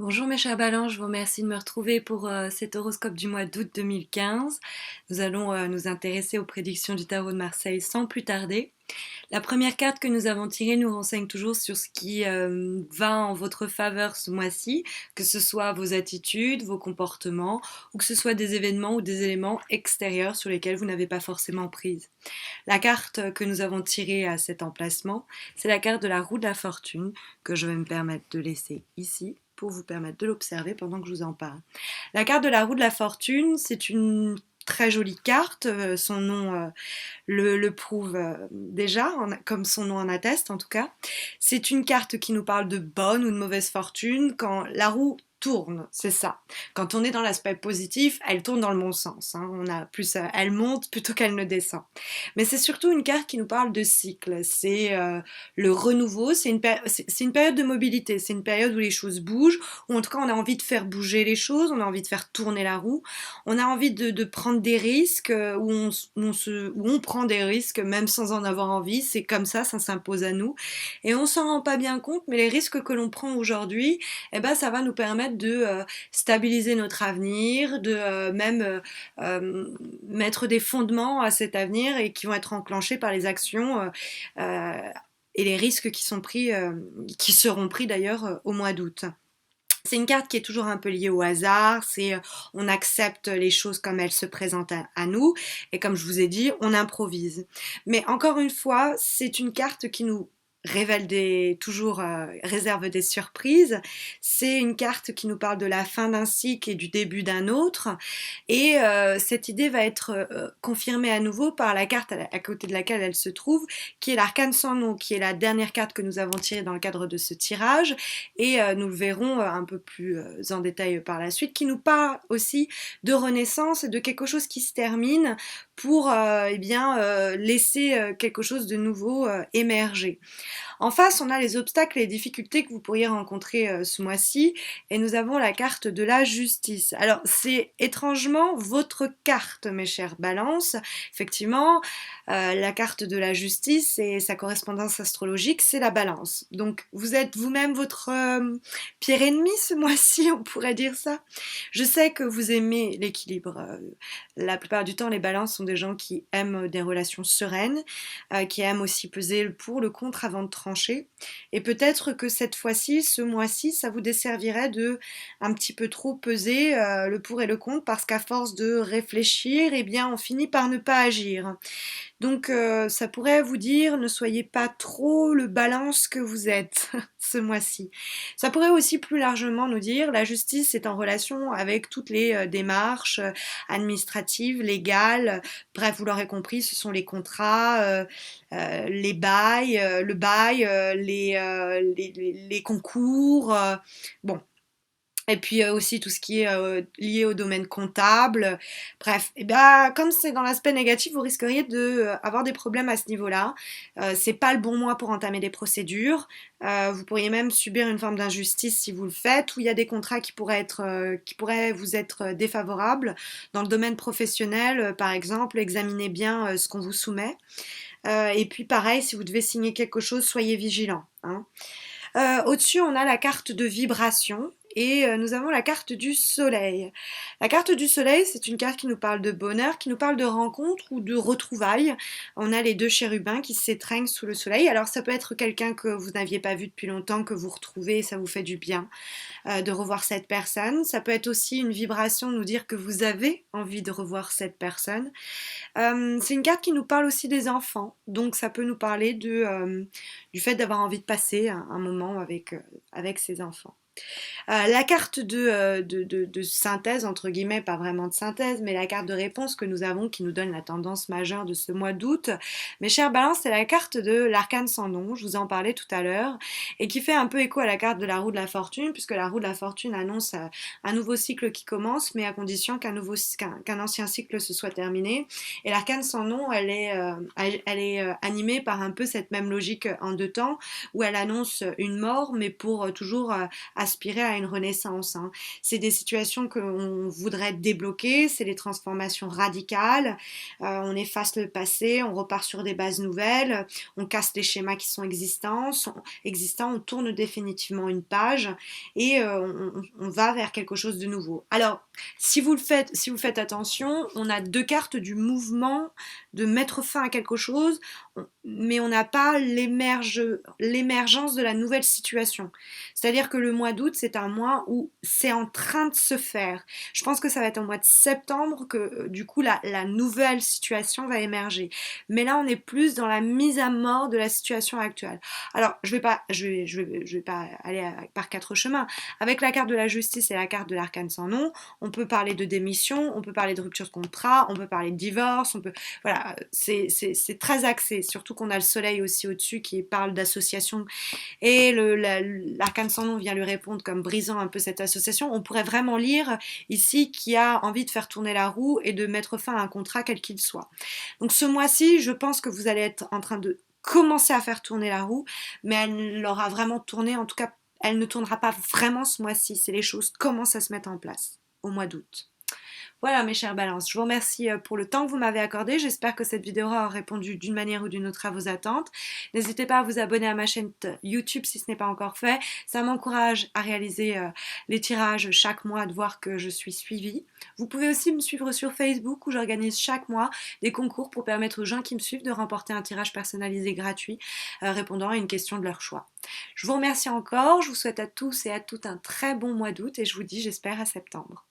Bonjour mes chers balances, je vous remercie de me retrouver pour cet horoscope du mois d'août 2015. Nous allons nous intéresser aux prédictions du tarot de Marseille sans plus tarder. La première carte que nous avons tirée nous renseigne toujours sur ce qui va en votre faveur ce mois-ci, que ce soit vos attitudes, vos comportements, ou que ce soit des événements ou des éléments extérieurs sur lesquels vous n'avez pas forcément prise. La carte que nous avons tirée à cet emplacement, c'est la carte de la roue de la fortune, que je vais me permettre de laisser ici pour vous permettre de l'observer pendant que je vous en parle. La carte de la roue de la fortune, c'est une très jolie carte, son nom le prouve déjà, comme son nom en atteste en tout cas. C'est une carte qui nous parle de bonne ou de mauvaise fortune quand la roue tourne, c'est ça. Quand on est dans l'aspect positif, elle tourne dans le bon sens. Hein. On a plus, elle monte plutôt qu'elle ne descend. Mais c'est surtout une carte qui nous parle de cycle. C'est le renouveau. C'est une période de mobilité. C'est une période où les choses bougent, où en tout cas on a envie de faire bouger les choses, on a envie de faire tourner la roue, on a envie de prendre des risques, où on prend des risques même sans en avoir envie. C'est comme ça s'impose à nous. Et on s'en rend pas bien compte, mais les risques que l'on prend aujourd'hui, eh ben, ça va nous permettre de stabiliser notre avenir, de mettre des fondements à cet avenir et qui vont être enclenchés par les actions euh, et les risques qui seront pris d'ailleurs au mois d'août. C'est une carte qui est toujours un peu liée au hasard, on accepte les choses comme elles se présentent à nous et comme je vous ai dit, on improvise. Mais encore une fois, c'est une carte qui nous toujours réserve des surprises. C'est une carte qui nous parle de la fin d'un cycle et du début d'un autre. Et cette idée va être confirmée à nouveau par la carte à côté de laquelle elle se trouve, qui est l'arcane sans nom, qui est la dernière carte que nous avons tirée dans le cadre de ce tirage. Et nous le verrons un peu plus en détail par la suite, qui nous parle aussi de renaissance et de quelque chose qui se termine pour laisser quelque chose de nouveau émerger. En face, on a les obstacles et les difficultés que vous pourriez rencontrer ce mois-ci, et nous avons la carte de la justice. Alors, c'est étrangement votre carte, mes chères balances. Effectivement, la carte de la justice et sa correspondance astrologique, c'est la balance. Donc, vous êtes vous-même votre pire ennemi ce mois-ci, on pourrait dire ça. Je sais que vous aimez l'équilibre. La plupart du temps, les balances sont des gens qui aiment des relations sereines, qui aiment aussi peser le pour, le contre avant de trancher. Et peut-être que cette fois-ci, ce mois-ci, ça vous desservirait de un petit peu trop peser le pour et le contre, parce qu'à force de réfléchir, eh bien, on finit par ne pas agir. Donc ça pourrait vous dire ne soyez pas trop le balance que vous êtes ce mois-ci. Ça pourrait aussi plus largement nous dire la justice est en relation avec toutes les démarches administratives, légales, bref vous l'aurez compris, ce sont les contrats, les bails, le bail, les concours, bon, et puis aussi tout ce qui est lié au domaine comptable. Bref, et bien, comme c'est dans l'aspect négatif, vous risqueriez d'avoir des problèmes à ce niveau-là. C'est pas le bon mois pour entamer des procédures. Vous pourriez même subir une forme d'injustice si vous le faites, ou il y a des contrats qui pourraient vous être défavorables. Dans le domaine professionnel, par exemple, examinez bien ce qu'on vous soumet. Et puis pareil, si vous devez signer quelque chose, soyez vigilant. Hein. Au-dessus, on a la carte de vibration et nous avons la carte du soleil. La carte du soleil, c'est une carte qui nous parle de bonheur, qui nous parle de rencontre ou de retrouvailles. On a les deux chérubins qui s'étreignent sous le soleil. Alors ça peut être quelqu'un que vous n'aviez pas vu depuis longtemps, que vous retrouvez et ça vous fait du bien de revoir cette personne. Ça peut être aussi une vibration, nous dire que vous avez envie de revoir cette personne. C'est une carte qui nous parle aussi des enfants, donc ça peut nous parler du fait d'avoir envie de passer un moment avec ses enfants. La carte de synthèse, entre guillemets, pas vraiment de synthèse, mais la carte de réponse que nous avons qui nous donne la tendance majeure de ce mois d'août, mes chers balances, c'est la carte de l'arcane sans nom, je vous en parlais tout à l'heure, et qui fait un peu écho à la carte de la roue de la fortune, puisque la roue de la fortune annonce un nouveau cycle qui commence, mais à condition qu'un ancien cycle se soit terminé. Et l'arcane sans nom, elle est animée par un peu cette même logique en deux temps, où elle annonce une mort, mais pour toujours aspirer à une renaissance, hein. C'est des situations qu'on voudrait débloquer, c'est des transformations radicales. On efface le passé, on repart sur des bases nouvelles, on casse les schémas qui sont existants, on tourne définitivement une page et on va vers quelque chose de nouveau. Alors, si vous faites attention, on a deux cartes du mouvement, de mettre fin à quelque chose, mais on n'a pas l'émergence de la nouvelle situation. C'est-à-dire que le mois d'août, c'est un mois où c'est en train de se faire. Je pense que ça va être au mois de septembre que du coup la nouvelle situation va émerger. Mais là, on est plus dans la mise à mort de la situation actuelle. Alors, je vais pas aller par quatre chemins. Avec la carte de la justice et la carte de l'arcane sans nom, on peut parler de démission, on peut parler de rupture de contrat, on peut parler de divorce, voilà, c'est très axé, surtout qu'on a le soleil aussi au-dessus qui parle d'association et l'arcane sans nom vient lui répondre comme brisant un peu cette association. On pourrait vraiment lire ici qui a envie de faire tourner la roue et de mettre fin à un contrat quel qu'il soit. Donc ce mois-ci, je pense que vous allez être en train de commencer à faire tourner la roue, mais elle aura vraiment tourné, en tout cas, elle ne tournera pas vraiment ce mois-ci. C'est les choses commencent à se mettre en place au mois d'août. Voilà mes chères balances, je vous remercie pour le temps que vous m'avez accordé. J'espère que cette vidéo aura répondu d'une manière ou d'une autre à vos attentes. N'hésitez pas à vous abonner à ma chaîne YouTube si ce n'est pas encore fait. Ça m'encourage à réaliser les tirages chaque mois, de voir que je suis suivie. Vous pouvez aussi me suivre sur Facebook où j'organise chaque mois des concours pour permettre aux gens qui me suivent de remporter un tirage personnalisé gratuit répondant à une question de leur choix. Je vous remercie encore, je vous souhaite à tous et à toutes un très bon mois d'août et je vous dis j'espère à septembre.